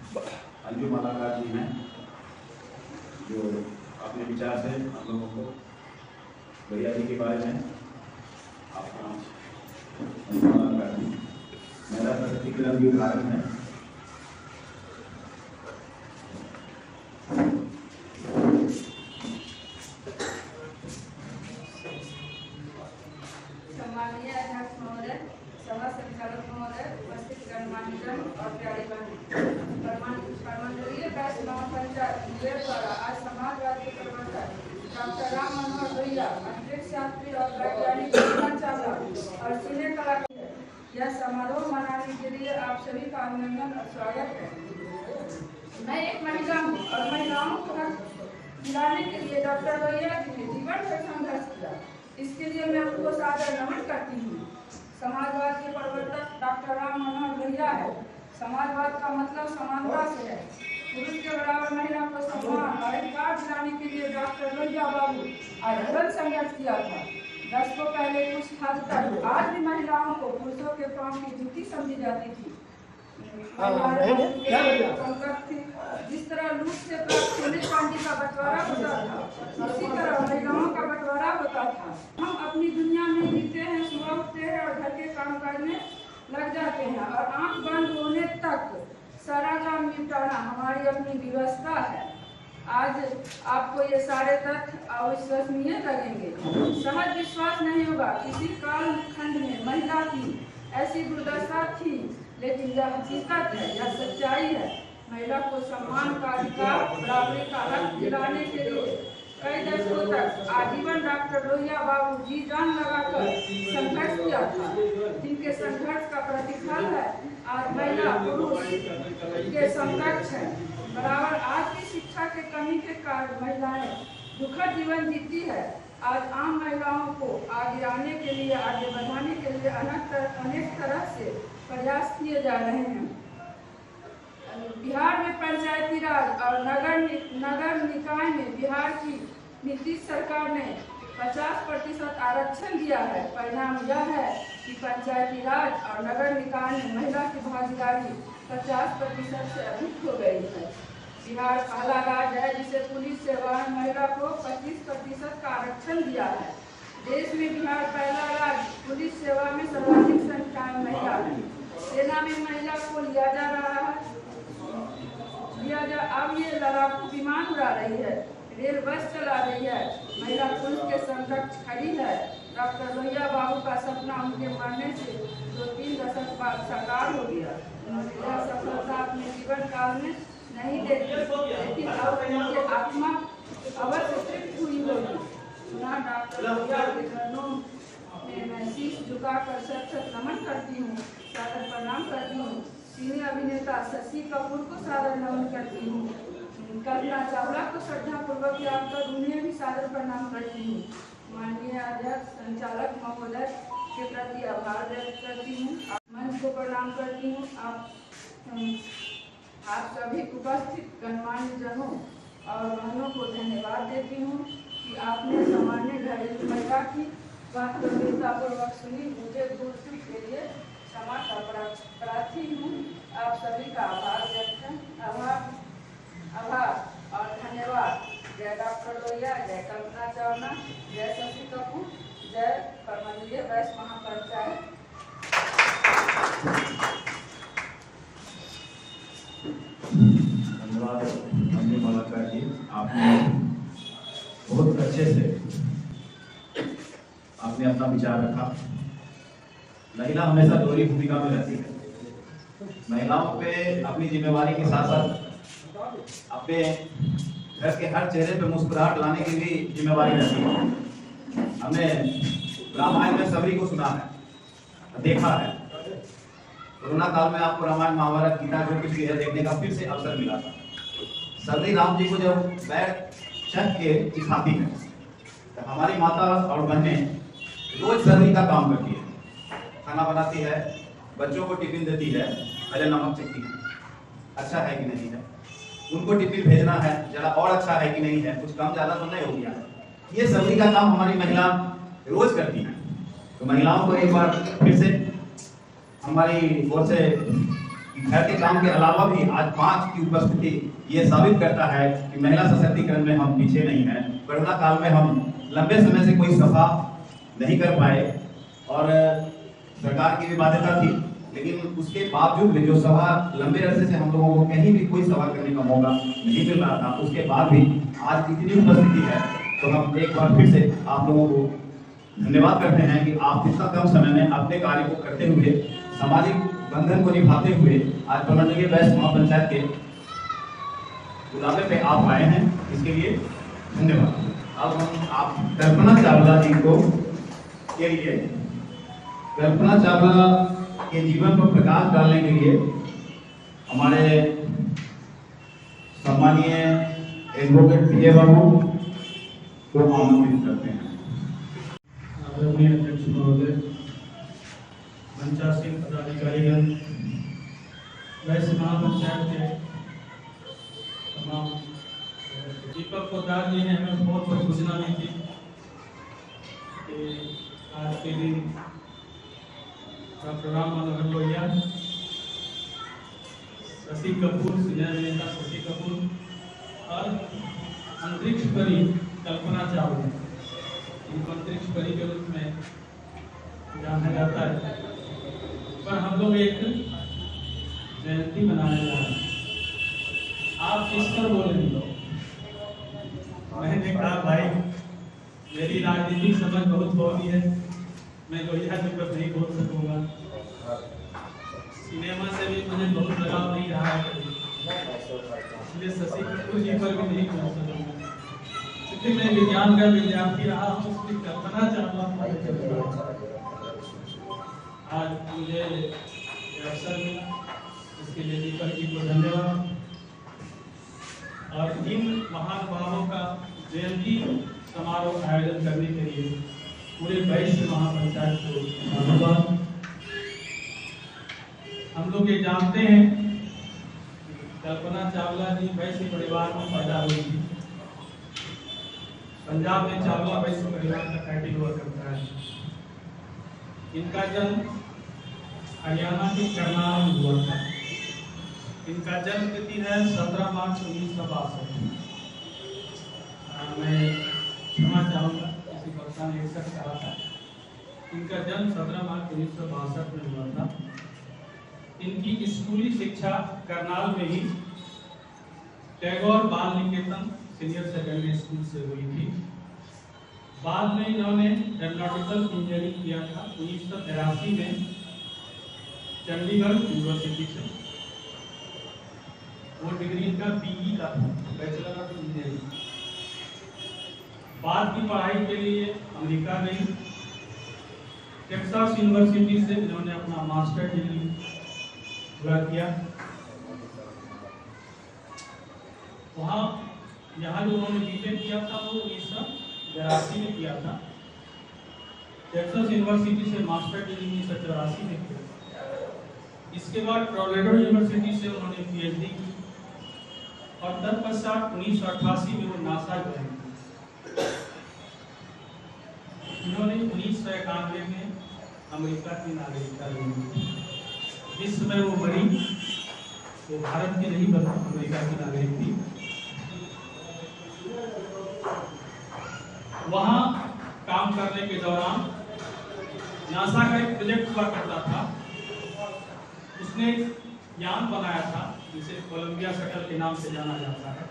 अंजुम मलाकार जी हैं जो अपने विचार से हम लोगों को भैया जी के बारे में आपका अंजुम मलाकार जी महिला सशक्तिकरण के उदाहरण है। सम्माननीय अध्यक्ष महोदय, सभा संचालक महोदय, उपस्थित गणमान्यजन और प्यारे बहन, परमंडलीय बैच महापंचायत द्वारा आज समाजवाद के प्रवर्तक डॉक्टर राम मनोहर लोहिया, अंतरिक्ष यात्री और वैज्ञानिक कल्पना चावला और सिने कलाकार यह समारोह मनाने के लिए आप सभी का अभिनंदन और स्वागत है। मैं एक महिला हूँ और महिलाओं को हक दिलाने के लिए डॉक्टर लोहिया जी ने जीवन भर संघर्ष किया। इसके लिए मैं उनको सादर नमन करती हूँ। समाजवाद के प्रवर्तक डॉक्टर राम मनोहर लोहिया है। समाजवाद का मतलब समानता से है। पुरुष के बराबर महिला को सम्मान और अधिकार दिलाने के लिए डॉक्टर लोहिया बाबू आजीवन संघर्ष किया था। दशकों पहले कुछ हद तक आज भी महिलाओं को पुरुषों के काम की ड्यूटी समझी जाती थी। जिस तरह लूट से प्राप्त सोने चांदी का बंटवारा होता था, उसी तरह महिलाओं का बंटवारा होता था। हम अपनी दुनिया में जीते हैं, सुबह उठते हैं और घर के काम करने लग जाते हैं और आंख बंद होने तक सारा काम निपटाना हमारी अपनी व्यवस्था है। आज आपको ये सारे तथ्य अविश्वसनीय लगेंगे। सहज विश्वास नहीं होगा किसी कालखंड में महिला की ऐसी दुर्दशा थी, लेकिन यह हकीकत है, यह सच्चाई है। महिला को सम्मान का अधिकार, बराबरी का हक दिलाने के लिए कई दशकों तक आजीवन डॉक्टर लोहिया बाबू जी जान लगाकर संघर्ष किया था, जिनके संघर्ष का प्रतिफल है आज महिला पुरुष के समकक्ष है बराबर। आज की शिक्षा के कमी के कारण महिलाएं दुखद जीवन जीती है। आज आम महिलाओं को आगे आने के लिए, आगे बढ़ाने के लिए अनेक तरह से प्रयास किए जा रहे हैं। बिहार में पंचायती राज और नगर निकाय में बिहार की नीतीश सरकार ने 50% आरक्षण दिया है। परिणाम यह है कि पंचायती राज और नगर निकाय में महिला की भागीदारी 50% से अधिक हो गई है। बिहार पहला राज्य है जिसे पुलिस सेवा में महिला को 25% का आरक्षण दिया है। देश में बिहार पहला राज्य पुलिस सेवा में सर्वाधिक संख्या में महिला है। सेना में महिला को लिया जा रहा है। अब ये लड़ाकू विमान उड़ा रही है, रेल बस चला रही है, महिला पुलिस के समकक्ष खड़ी है। डॉक्टर लोहिया बाबू का सपना उनके मरने से 2-3 दशक बाद साकार हो गया। उन्होंने यह सफलता अपने जीवन काल में नहीं देखी, लेकिन अब उनकी आत्मा अवश्य तृप्त हुई होगी। सुना डॉक्टर लोहिया के चरणों में मैं शीश झुकाकर सत नमन करती हूँ, सादर प्रणाम करती हूँ। सिने अभिनेता शशि कपूर को सादर नमन करती हूँ। कल्पना चावला को श्रद्धा पूर्वक याद कर उन्हें भी सादर प्रणाम करती हूँ। माननीय अध्यक्ष संचालक महोदय के प्रति आभार व्यक्त करती हूँ। मंच को प्रणाम करती हूँ। आप सभी उपस्थित गणमान्य जनों और बहनों को धन्यवाद देती हूँ कि आपने सामान्य घरेलू महिला की बात गंभीरतापूर्वक सुनी। मुझे दूसरी के लिए क्षमा प्रार्थी हूँ। आप सभी का आभार व्यक्त है। आभार और धन्यवाद। जय डॉक्टर लोहिया, जय कल्पना चावला, जय शशि कपूर, जय परमंडलीय बैच महापंचायत। धन्यवाद अंजुम मलाकार जी, आपने बहुत अच्छे से आपने अपना विचार रखा। महिला हमेशा दोहरी भूमिका में रहती है। महिलाओं पे अपनी जिम्मेवारी के साथ साथ अपने घर के हर चेहरे पे मुस्कुराहट लाने की भी जिम्मेवारी रहती है। हमने रामायण में सबरी को सुना है, देखा है। कोरोना काल में आपको रामायण, महाभारत, गीता जो कुछ भी है देखने का फिर से अवसर मिला था। सबरी राम जी को जब बैठ चढ़ के सिखाती है, तो हमारी माता और बहनें रोज सबरी का काम करती है। खाना बनाती है, बच्चों को टिफिन देती है, पहले नमक चखती है, अच्छा है कि नहीं है, उनको टिफिन भेजना है, जरा और अच्छा है कि नहीं है, कुछ कम ज्यादा तो नहीं हो गया। ये सबरी का काम हमारी महिला रोज करती है। तो महिलाओं को एक बार फिर से हमारी ओर से घर के काम के अलावा भी आज 5 की उपस्थिति ये साबित करता है कि महिला सशक्तिकरण में हम पीछे नहीं हैं। कोरोना काल में हम लंबे समय से कोई सभा नहीं कर पाए और सरकार की भी बाध्यता थी, लेकिन उसके बावजूद भी जो सभा लंबे अरसे से हम लोगों को कहीं भी कोई सभा करने का मौका नहीं मिल रहा था, उसके बाद भी आज इतनी उपस्थिति है, तो हम एक बार फिर से आप लोगों को धन्यवाद करते हैं कि आप इतना कम समय में अपने कार्य को करते हुए, सामाजिक बंधन को निभाते हुए आज पलटनगर वेस्ट महापंचायत के बुलावे पे आप आए हैं, इसके लिए धन्यवाद। अब हम आप कल्पना चावला जी को के लिए कल्पना चावला के जीवन पर प्रकाश डालने के लिए हमारे सम्मानीय एडवोकेट विजय बाबू को आमंत्रित करते हैं। आदरणीय अध्यक्ष महोदय, मंचासीन पदाधिकारीगण, वैश्य महापंचायत के तमाम दीपक पोदार जी ने हमें बहुत बहुत सूचना दी थी कि आज के दिन डॉक्टर राम मनोहर लोहिया, शशि कपूर, सीनियर नेता शशि कपूर और अंतरिक्ष परी कल्पना चावला, इनको अंतरिक्ष परी के रूप में जाना जाता है, पर हम लोग एक जयंती मनाने जा रहे हैं। आप किस पर बोलेंगे? मैंने कहा भाई मेरी राजनीतिक समझ बहुत बहुत है, मैं लोहिया जी पर नहीं बोल सकूंगा। सिनेमा से भी मुझे बहुत लगाव नहीं रहा है कभी, इसलिए शशि कपूर जी पर भी नहीं बोल सकूंगा, क्योंकि मैं विज्ञान का विद्यार्थी रहा हूँ। उसकी कल्पना चाहता आज मुझे अवसर मिला, इसके लिए दीपक जी को धन्यवाद। और इन महानुभावों का जयंती समारोह आयोजन करने के लिए पूरे वैश्य महापंचायत को धन्यवाद। हम लोग ये जानते हैं कल्पना चावला जी वैश्य परिवार में पैदा हुई थी। पंजाब में चावला वैश्य परिवार का टाइटल हुआ करता है। इनका जन्म हरियाणा के करनाल में हुआ था। इनका जन्म तिथि है 17 मार्च 1962। मैं क्षमा चाहूँगा, किसी वक्ता ने 61 कहा था। इनका जन्म 17 मार्च 1962 में हुआ था। इनकी स्कूली शिक्षा करनाल में ही टैगोर बाल निकेतन सीनियर सेकेंडरी स्कूल से हुई थी। बाद में इन्होंने एरोनॉटिकल इंजीनियरिंग किया था 1983 में चंडीगढ़ यूनिवर्सिटी से। वो डिग्री इनका बीई का था, बैचलर ऑफ इंजीनियरिंग। बाद की पढ़ाई के लिए अमेरिका गई। टेक्सास यूनिवर्सिटी से इन्होंने अपना मास्टर डिग्री पूरा किया। वहाँ यहाँ जो उन्होंने बीटेक किया था वो 1982 में किया था। टेक्सास यूनिवर्सिटी से मास्टर डिग्री 1984 में किया। इसके बाद टोरंटो यूनिवर्सिटी से उन्होंने पीएचडी की और तत्पश्चात 1988 में वो नासा ज्वाइन किया। इन्होंने 1991 में अमेरिका की नागरिकता ली। जिस समय वो मरी वो भारत की नहीं बल्कि अमेरिका की नागरिक थी। वहाँ काम करने के दौरान नासा का एक प्रोजेक्ट हुआ करता था। उसने यान बनाया था जिसे कोलंबिया शटल के नाम से जाना जाता है,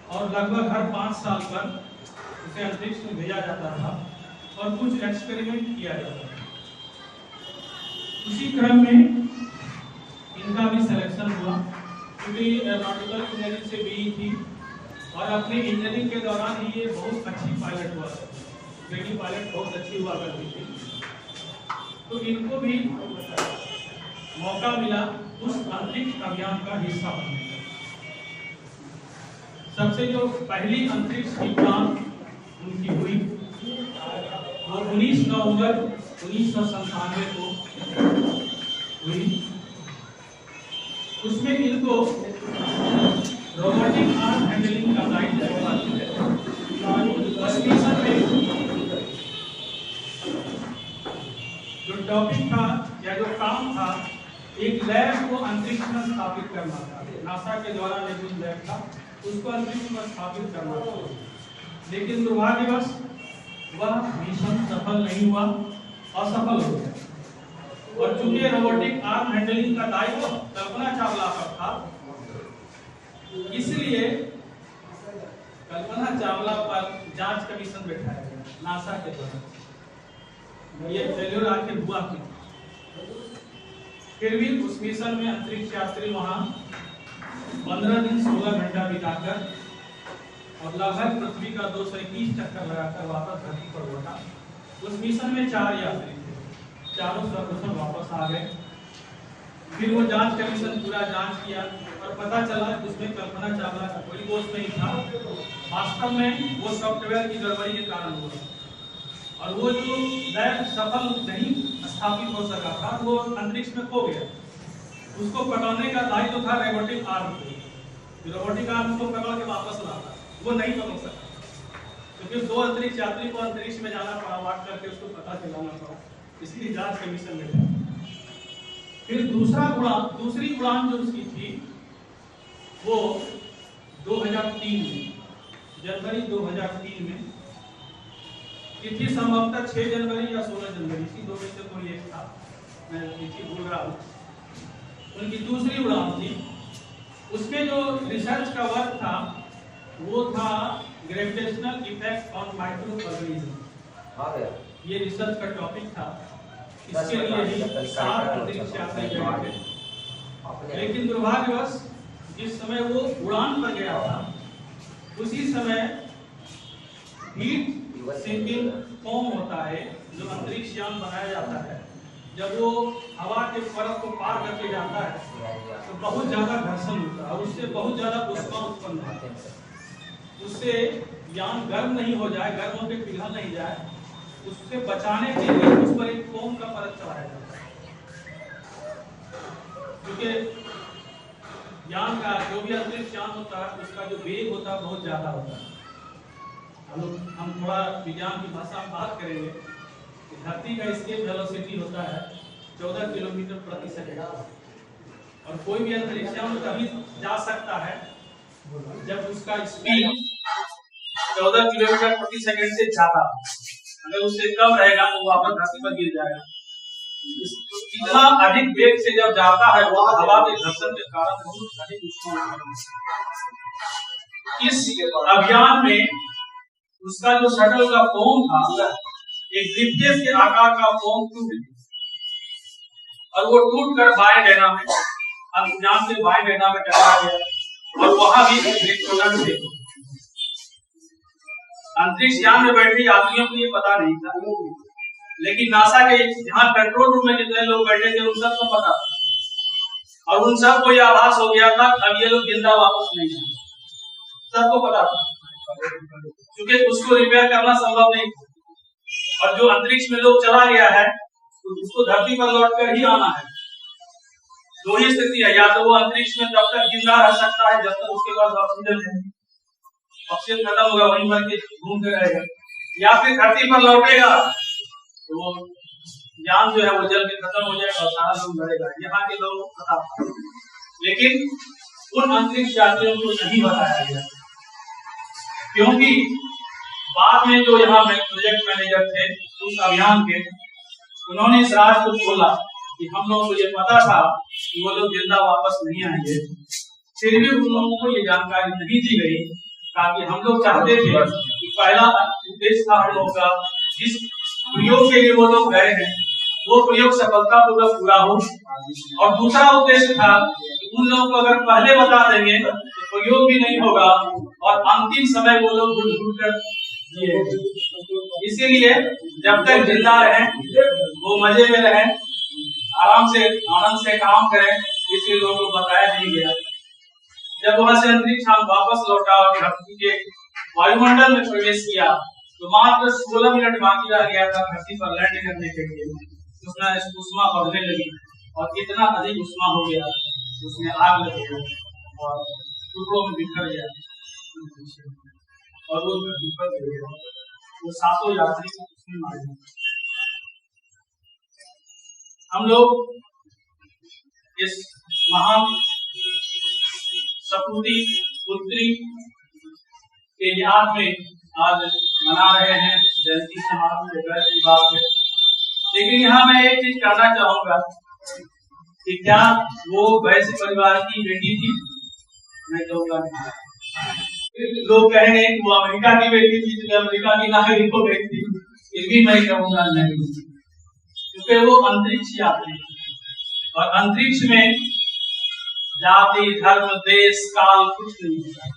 और लगभग हर 5 साल पर उसे अंतरिक्ष में भेजा जाता था और कुछ एक्सपेरिमेंट किया जाता था। उसी क्रम में इनका भी सिलेक्शन हुआ, क्योंकि एरोनॉटिकल इंजीनियरिंग से बीई थी और अपने इंजीनियरिंग के दौरान ही ये बहुत अच्छी पायलट हुआ। ट्रेनिंग पायलट बहुत अच्छी हुआ करती थी, तो इनको भी मौका मिला उस अंतरिक्ष अभियान का हिस्सा बनने का। सबसे जो पहली अंतरिक्ष उड़ान उनकी हुई वो 19 नवंबर 1997 को हुई। उसमें इनको रोबोटिक आर्म हैंडलिंग का दायित्व दिया गया। उस मिशन में जो टॉपिक था या जो काम था एक लैब को अंतरिक्ष में स्थापित करना था। नासा के द्वारा नेपच्यून लैब था, उसको अंतरिक्ष में स्थापित करना था, लेकिन दुर्भाग्यवश वह मिशन सफल नहीं हुआ, असफल हो गया। और चूंकि रोबोटिक आर्म हैंडलिंग का दायित्व कल्पना चावला पर था, इसलिए कल्पना चावला पर जांच कमीशन बैठाया गया नासा के द्वारा। ये फेल्योर आखिर हुआ क्यों? फिर भी उस मिशन में अंतरिक्ष यात्री वहां 15 दिन 16 घंटा बिताकर और लगभग पृथ्वी का 221 चक्कर लगाकर वापस धरती पर लौटा। उस मिशन में 4 यात्री थे, चारों सर्वप्रथम वापस आ गए। फिर वो जांच कमीशन पूरा जांच किया और पता चला कि उसमें कल्पना चावला का कोई दोष नहीं था। वास्तव में वो सॉफ्टवेयर की गड़बड़ी के कारण हुआ और वो जो लैब सफल नहीं स्थापित हो सका था, वो अंतरिक्ष में खो गया। उसको पकड़ने का दायित्व था रोबोटिक आर्म को। रोबोटिक आर्म को पकड़ के वापस लाता, वो नहीं पकड़ सका क्योंकि 2 अंतरिक्ष यात्री को अंतरिक्ष में जाना पड़ा, वाट करके उसको पता चलाना पड़ा, इसलिए जांच कमीशन में गया। फिर दूसरी उड़ान जो उसकी थी वो 2003 में, जनवरी 2003 में, तिथि संभवतः 6 जनवरी या 16 जनवरी थी, 2 में से कोई एक था, मैं तिथि भूल रहा हूँ। उनकी दूसरी उड़ान थी। उसके जो रिसर्च का वर्क था वो था gravitational effect on micro organism. ये रिसर्च का टॉपिक था। इसके लिए ही 7 अंतरिक्ष यात्री गए थे। लेकिन दुर्भाग्यवश जिस समय वो उड़ान पर गया था, उसी समय हीट सिंकिंग फोम होता है जो अंतरिक्ष यान बनाया जाता है, जब वो हवा के परत को पार करके जाता है तो बहुत ज्यादा घर्षण होता है और उससे बहुत ज्यादा ऊष्मा उत्पन्न होता है। उससे यान गर्म नहीं हो जाए, गर्म होकर पिघल नहीं जाए, उससे बचाने के लिए उस पर एक फोम का परत चढ़ाया जाता है। क्योंकि यान का जो भी अंतरिक्ष यान होता है उसका जो वेग होता है बहुत ज्यादा होता है। हम थोड़ा विज्ञान की भाषा में बात करेंगे कि धरती का एस्केप वेलोसिटी होता है 14 किलोमीटर प्रति सेकंड और कोई भी अंतरिक्ष यान तभी जा सकता है जब उसका स्पीड 14 किलोमीटर प्रति सेकंड से ज्यादा। अगर उससे कम रहेगा तो वापस धरती पर गिर जाएगा। इतना अधिक वेग से जब जाता है वो हवा के घर्षण के कारण बहुत अधिक ऊष्मा उत्पन्न। इस अभियान में उसका जो शटल का फोम था, एक ब्रीफकेस के आकार का फोम टूट गया और वो टूटकर वायुसेना में, अंतरिक्ष से वायुसेना में टकरा गया और वहां भी इलेक्ट्रॉन थे। अंतरिक्ष यान में बैठे यात्रियों को ये पता नहीं था, लेकिन नासा के जहां कंट्रोल रूम में जितने लोग बैठे थे उन सबको पता था और उन सबको ये आभास हो गया था अब ये लोग जिंदा वापस नहीं जाएंगे। सबको पता था क्योंकि उसको रिपेयर करना संभव नहीं था और जो अंतरिक्ष में लोग चला गया है तो उसको धरती पर लौटकर ही आना है। 2 ही स्थिति है, या तो वो अंतरिक्ष में तब तक जिंदा रह सकता है जब तक उसके पास ऑक्सीजन है, ऑक्सीजन खत्म होगा वहीं पर के घूमते रहेगा, या फिर धरती पर लौटेगा तो वो यान जो है वो जल के खत्म हो जाएगा और सारा लोग मरेगा। यहाँ के लोगों को पता था, लेकिन उन अंतरिक्ष यात्रियों को नहीं बताया गया क्योंकि बाद में जो यहाँ प्रोजेक्ट मैनेजर थे उस अभियान के, उन्होंने इस राज को खोला कि हम लोगों को ये पता था कि वो लोग जिंदा वापस नहीं आएंगे, फिर भी उन लोगों को ये जानकारी नहीं दी गई ताकि हम लोग चाहते थे कि पहला उद्देश्य था हम लोगों का जिस प्रयोग के लिए वो लोग गए हैं वो प्रयोग सफलतापूर्वक पूरा हो, और दूसरा उद्देश्य था कि उन लोगों को अगर पहले बता देंगे तो प्रयोग भी नहीं होगा और अंतिम समय वो लोग ढूंढ कर जिए। इसीलिए जब तक जिंदा रहें वो मजे में रहें, आराम से आनंद से काम करें, इसलिए लोगों को बताया नहीं गया। जब वहां से अंतरिक्ष वापस लौटा और धरती के वायुमंडल में प्रवेश किया तो मात्र 16 मिनट बाकी रह गया था धरती पर लैंड करने के लिए। उसमें उष्मा बढ़ने लगी और इतना अधिक उष्मा हो गया उसमें आग लग गया और टुकड़ों में बिखर गया और वो बिखर गया। वो 7 यात्री उसमें मारे गए। हम लोग इस महान सपूती पुत्री के याद में आज मना रहे हैं जयंती समारोह के गर्व की बात है। लेकिन यहाँ मैं एक चीज कहना चाहूंगा कि क्या वो वैश्य परिवार की बेटी थी? मैं कहूँगा लोग कहेंगे कि वो अमेरिका की बेटी थी, जो अमेरिका की नागरिक हो गई थी, फिर भी मैं कहूँगा नहीं, क्योंकि वो अंतरिक्ष यात्री और अंतरिक्ष में जाति धर्म देश काल कुछ नहीं होता।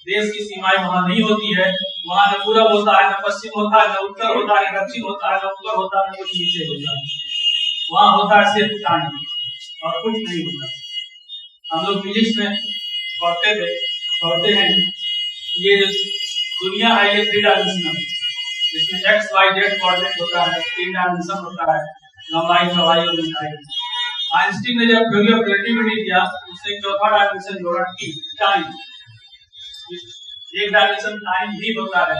देश की सीमाएं वहां नहीं होती है। वहां न पूरब होता है, न पश्चिम होता है, न उत्तर होता है, न दक्षिण होता है, न ऊपर होता है, न कुछ नीचे होता है। वहां होता है सिर्फ टाइम और कुछ नहीं होता। हम लोग फिजिक्स में पढ़ते हैं ये जो दुनिया है ये 3 डायमेंशनल, जिसमें एक्स वाई जेड कोऑर्डिनेट होता है, 3 डायमेंशन होता है, लंबाई चौड़ाई और ऊंचाई। आइंस्टीन ने जब थ्योरी ऑफ रिलेटिविटी दिया उसने चौथा डायमेंशन जोड़ा टाइम। एक डायमेंशन टाइम भी होता है।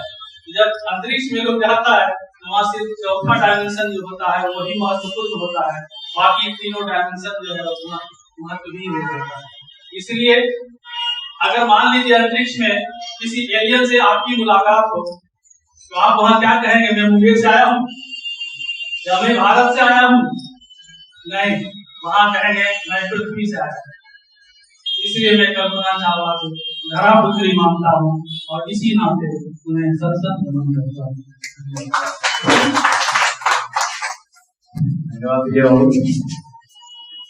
जब अंतरिक्ष में लोग जाता है तो वहां सिर्फ चौथा डायमेंशन जो होता है वही महत्वपूर्ण होता है, बाकी तीनों डायमेंशन जो है उतना महत्वहीन हो जाता है। इसलिए अगर मान लीजिए अंतरिक्ष में किसी एलियन से आपकी मुलाकात हो तो आप वहां क्या कहेंगे? मैं मुंबई से आया हूँ या मैं भारत से आया हूँ? नहीं, वहां कहेंगे मैं पृथ्वी से आया हूँ। इसलिए मैं कल्पना चावला को धरा पुत्री मानता हूँ और इसी नाते उन्हें सत नमन करता हूँ।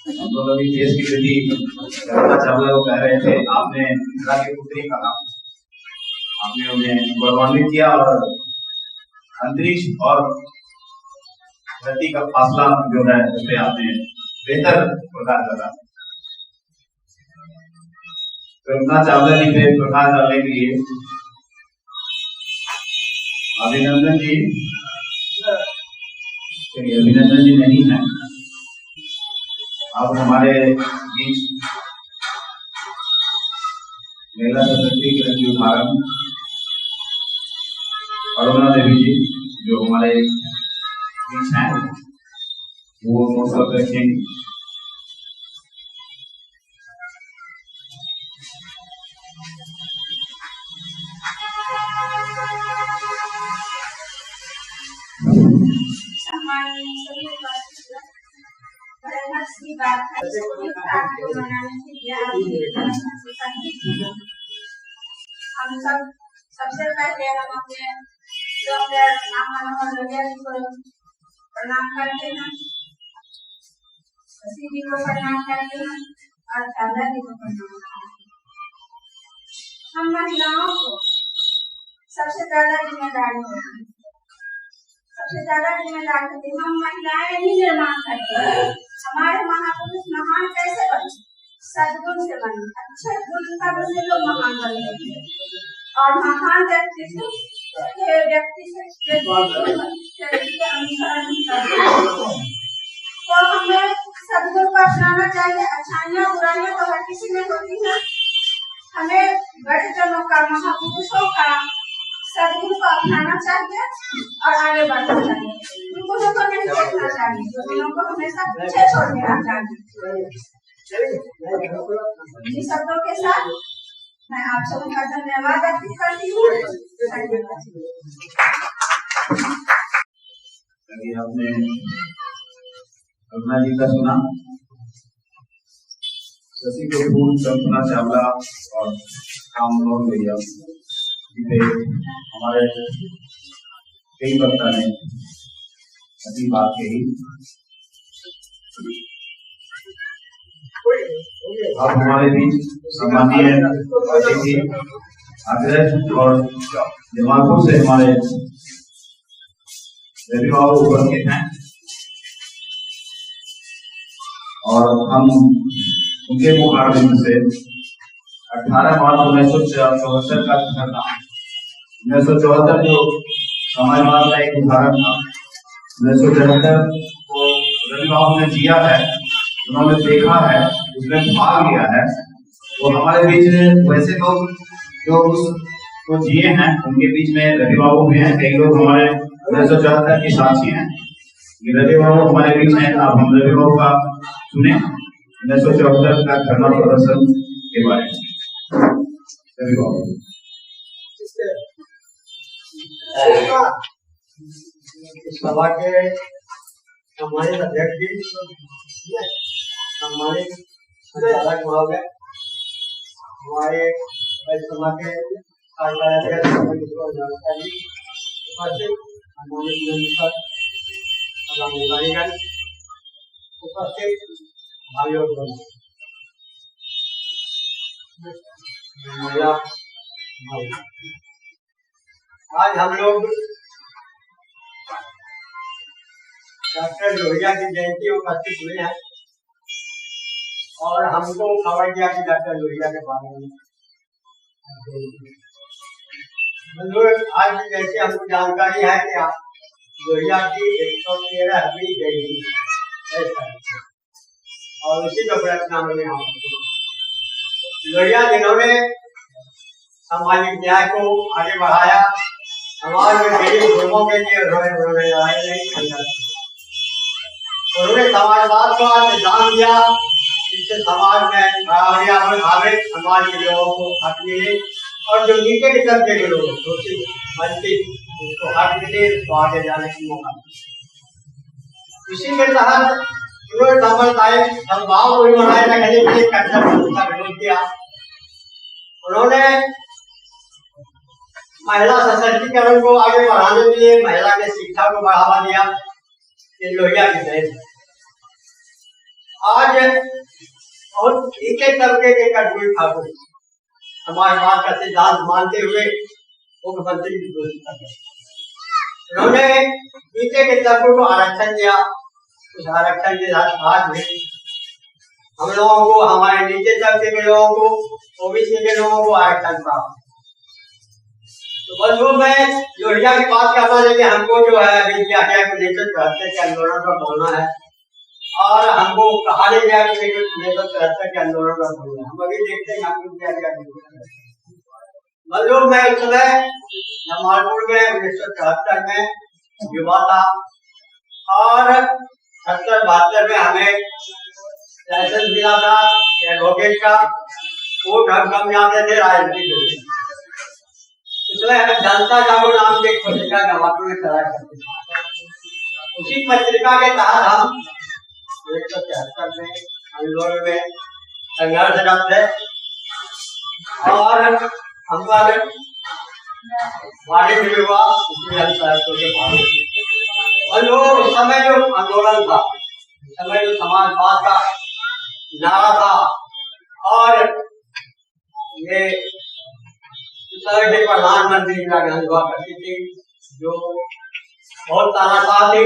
हम लोग अभी देश की बेटी कल्पना चावला को कह रहे थे, आपने धरा की पुत्री कहा, आपने उन्हें गौरवान्वित किया और अंतरिक्ष और धरती का फासला जो है उसे आपने बेहतर प्रदान करा। कल्पना चावला जी पे प्रकाश डालने के लिए अभिनंदन जी, अभिनंदन जी नहीं है, अब हमारे बीच महिला सशक्तिकरण की उदाहरण अरुणा देवी जी जो हमारे बीच हैं वो मौसम रखेंगे। हम सब सबसे पहले हम अपने डॉक्टर राम मनोहर लोहिया जी को प्रणाम करते हैं, शशि जी को प्रणाम करते हैं और चावला जी को प्रणाम करते हैं। हम महिलाओं को सबसे ज्यादा जिम्मेदारी होती है, सबसे ज्यादा जिम्मेदारी होती है। हम महिलाएं ही निर्माण करते हैं। हमारे महापुरुष महान कैसे बने? सद्गुण से बने, अच्छे गुण से लोग महान बनते हैं और महान व्यक्ति से तो हमें सद्गुण को अपनाना चाहिए। अच्छाइयाँ बुराइयाँ तो हर किसी में होती है, हमें बड़े जनों का महापुरुषों का सद्गुण को अपनाना चाहिए और आगे बढ़ना चाहिए। उनको नहीं देखना चाहिए, उनको हमेशा पीछे छोड़ देना चाहिए। इन शब्दों के साथ मैं आप सबका धन्यवाद अर्पित करती हूँ। आपने करुणा जी का सुना, शशि कपूर, कल्पना चावला और राम मनोहर लोहिया जिसे हमारे कई वक्ता ने अपनी बात कही। अब हमारे बीच सम्मानीय अतिथि अग्रज और जमातों से हमारे रविवार उपस्थित हैं और हम उनके मुखारबिंद से 18 मार्च 1974 का घटना 1974 जो समाजवाद का एक उदाहरण था, 1974 को रविवार ने जिया है, उन्होंने देखा है, उसमें भाग लिया है। तो हमारे बीच वैसे लोग जो उसको जिए हैं उनके बीच में रवि बाबू भी हैं, कई लोग हमारे 1974 के साथी हैं। रवि बाबू हमारे बीच हैं, आप हम रवि बाबू का सुने 1974 का धरना प्रदर्शन के बारे में सभी बाबू इस सभा के हमारे अध्यक्ष जी, हमारे संचालक महोदय, हमारे सभा के कार्याध्यक्ष उपस्थित हमारे उपस्थित भाइयों बहनों, महिला भाई, आज हम लोग डॉक्टर लोहिया की जयंती उपस्थित हुए हैं और हमको खबर दिया कि डॉक्टर लोहिया के बारे में आज की जैसे हमको जानकारी है कि लोहिया की 113वीं जयंती और उसी का प्रयत्न हमने लोहिया जिन्होंने सामाजिक न्याय को आगे बढ़ाया, समाज में गरीब लोगों के लिए उन्होंने लड़ाई नहीं संघर्ष किया, उन्होंने समाजवाद का सिद्धांत दिया जिससे समाज में बराबरी आवे, समाज के लोगों को हक मिले और जो नीचे के तबके के लोग शोषित वंचित उसको हक मिले, उसको आगे जाने की मौका मिले। इसी के तहत उन्होंने साम्प्रदायिक सद्भाव को भी बनाए रखने के लिए कट्टर का विरोध किया। उन्होंने महिला सशक्तिकरण को आगे बढ़ाने के लिए महिला के शिक्षा को बढ़ावा दिया। ये लोहिया की देन है। आज बहुत नीचे तबके के कर्पूरी ठाकुर समाजवाद का सिद्धांत मानते हुए मुख्यमंत्री की घोषणा कर रहे। उन्होंने नीचे के तबकों को आरक्षण दिया। उस आरक्षण के साथ में हम लोगों को, हमारे नीचे तबके के लोगों को, ओबीसी के लोगों को आरक्षण प्राप्त। तो बंधु मैं लोहिया की बात करना है कि हमको जो है अभी क्या क्या के आंदोलन पर बोलना है और हमको कहा नहीं गया कि 1973 के आंदोलन पर बोलना है। हम अभी देखते हैं हमको क्या क्या बंधु मैं इस समय जमालपुर में 1973 में युवा था और 70-72 में हमें लाइसेंस मिला था एडवोकेट का। वो घर कम जाते थे राजनीति इसलिए हमें जनता जागो नाम की एक पत्रिका जमालपुर में चलाया करते थे। उसी पत्रिका के तहत हम 1973 में आंदोलन में संघर्ष करते और हम वाणी भी हुआ उसमें हम साहित्यों के भाग और जो उस समय जो आंदोलन था, उस समय जो समाजवाद का नारा था और ये के प्रधानमंत्री इंदिरा गांधी हुआ करती थी जो बहुत तानाशाह थी।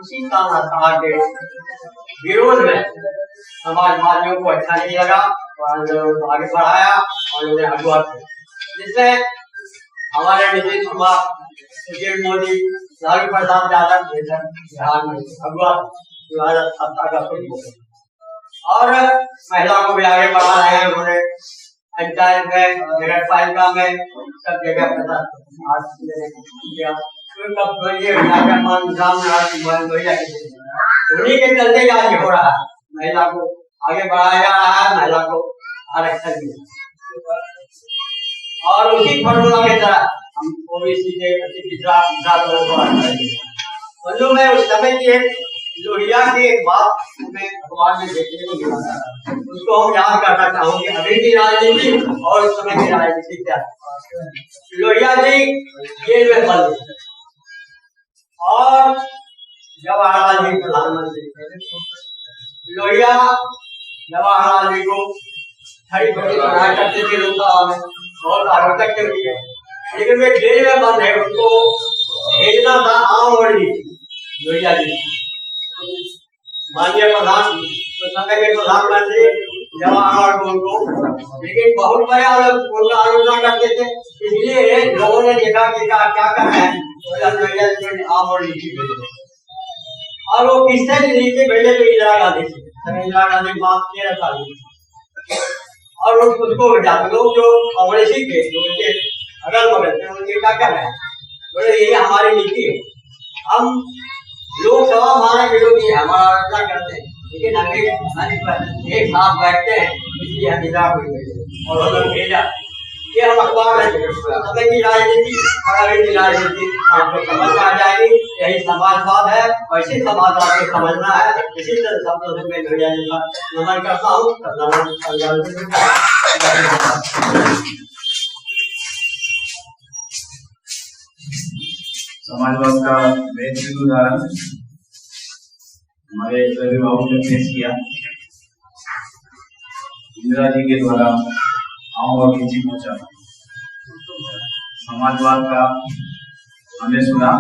उसी तानाशाह के विरोध में समाजवादियों को अच्छा नहीं लगा और आंदोलन को आगे बढ़ाया और उन्हें अगवा किया, जिससे हमारे नीतीश कुमार, सुशील मोदी, लालू प्रसाद यादव बिहार में अगवा 2017 का और महिला को भी आगे बढ़ा रहे हैं। उन्होंने पंचायत में, नगर पालिका में सब जगह प्रचार किया। उन्हीं के चलते आज हो रहा है, महिला को आगे बढ़ाया जा रहा है, महिला को आरक्षण मिला और उसी फॉर्मूला की तरह हम ओबीसी के पिछड़ा में उस समय की लोहिया की एक बात हमें अखबार में देखने को मिला था, उसको हम याद करना चाहूंगे। अभी की राजनीति और उस समय की राजनीति क्या है। लोहिया जी जेल में बंद और जवाहरलाल जी प्रधानमंत्री। लोहिया जवाहरलाल जी को खड़ी खड़ी बनाया करते थे लोकसभा में, बहुत आलोचक के लिए, लेकिन वे जेल में बंद है। उनको भेजना था आम वर्दी लोहिया जी, माननीय प्रधान उस समय के प्रधानमंत्री जवाहरलाल को, लेकिन बहुत बड़े आलोचना करते थे। इसलिए लोगों ने देखा कि क्या करना है और वो किससे नीचे भेजे तो इंदिरा गांधी से। इंदिरा गांधी बात 13 साल और उसको लोग जो कांग्रेसी थे उनके अगल बगल थे, उनके क्या करना है, बोले ये हमारी नीति है, हम लोकसभा हमारे विरोधी है, हमारा आलोचना करते हैं लेकिन हम एक साथ बैठते हैं इसलिए निगाह हुई और उन्होंने भेजा कि हम अखबार में अगर की राजनीति और अगर की राजनीति आपको समझ में आ जाएगी। यही समाजवाद है और इसी समाजवाद को समझना है। इसी शब्दों से मैं भैया जी का नमन करता हूँ। समाजवाद का बेहतरीन उदाहरण हमारे अभिभावकों ने पेश किया। इंदिरा जी के द्वारा आऊँ और पहुंचा समाजवाद का हमने सुना।